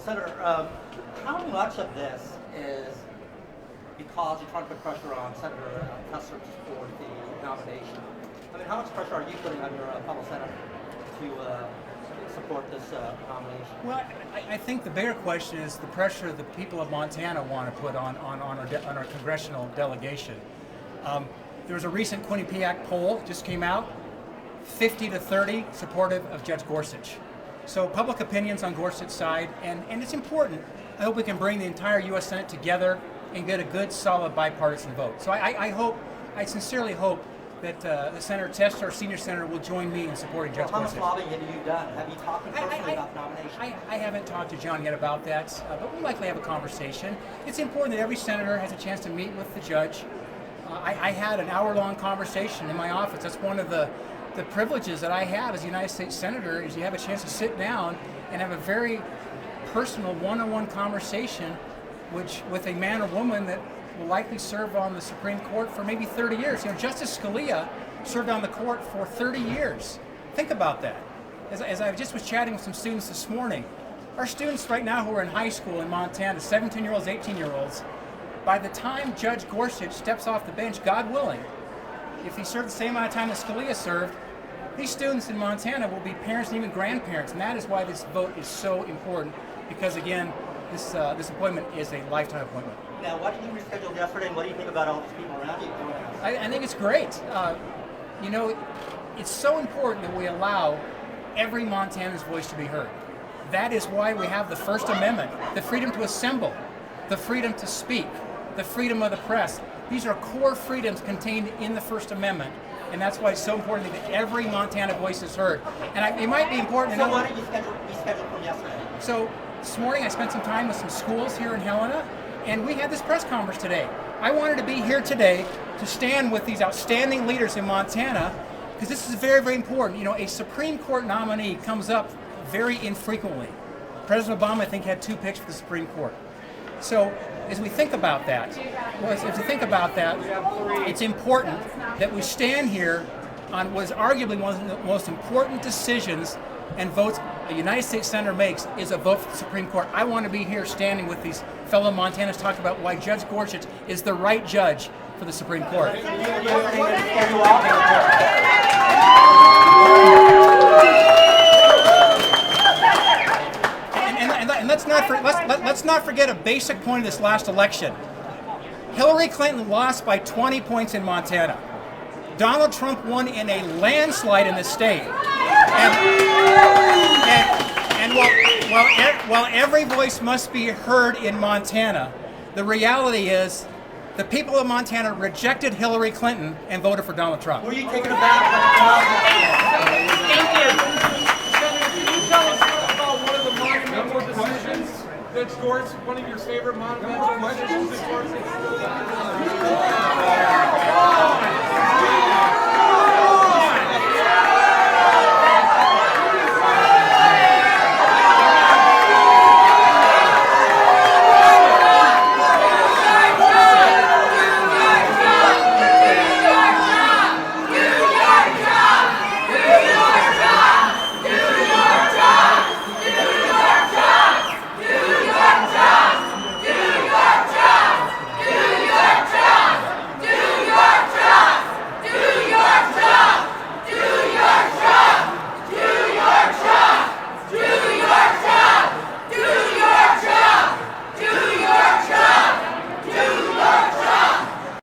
Senator, how much of this is because you're trying to put pressure on Senator Kessler to support the nomination? I mean, how much pressure are you putting on your fellow senator to support this nomination? Well, I think the bigger question is the pressure the people of Montana want to put on our congressional delegation. There was a recent Quinnipiac poll just came out, 50-30 supportive of Judge Gorsuch. So public opinion's on Gorsuch's side, and it's important. I hope we can bring the entire U.S. Senate together and get a good, solid bipartisan vote. So I sincerely hope that the Senator Tester, our senior senator, will join me in supporting Judge Gorsuch. How much lobbying have you done? Have you talked personally about the nomination? I haven't talked to John yet about that, but we'll likely have a conversation. It's important that every senator has a chance to meet with the judge. I had an hour-long conversation in my office. That's one of the privileges that I have as a United States Senator, is you have a chance to sit down and have a very personal one-on-one conversation with a man or woman that will likely serve on the Supreme Court for maybe 30 years. You know, Justice Scalia served on the court for 30 years. Think about that. As I just was chatting with some students this morning, our students right now who are in high school in Montana, 17-year-olds, 18-year-olds, by the time Judge Gorsuch steps off the bench, God willing, if he served the same amount of time that Scalia served, these students in Montana will be parents and even grandparents, and that is why this vote is so important, because again, this appointment is a lifetime appointment. Now, why did you reschedule yesterday, and what do you think about all these people around you? I think it's great. You know, it's so important that we allow every Montanan's voice to be heard. That is why we have the First Amendment, the freedom to assemble, the freedom to speak, the freedom of the press. These are core freedoms contained in the First Amendment, and that's why it's so important that every Montana voice is heard. And it might be important to know. So why did you reschedule from yesterday? So this morning I spent some time with some schools here in Helena, and we had this press conference today. I wanted to be here today to stand with these outstanding leaders in Montana, because this is very, very important. You know, a Supreme Court nominee comes up very infrequently. President Obama, I think, had 2 picks for the Supreme Court. So as we think about that, it's important that we stand here on what is arguably one of the most important decisions and votes a United States Senator makes is a vote for the Supreme Court. I want to be here standing with these fellow Montanans talking about why Judge Gorsuch is the right judge for the Supreme Court. And let's not forget a basic point of this last election. Hillary Clinton lost by 20 points in Montana. Donald Trump won in a landslide in the state. And while every voice must be heard in Montana, the reality is the people of Montana rejected Hillary Clinton and voted for Donald Trump. Were you taken aback? Thank you. Can you tell us about one of the monumental decisions that's Gorsuch, one of your favorite monumental decisions that Gorsuch?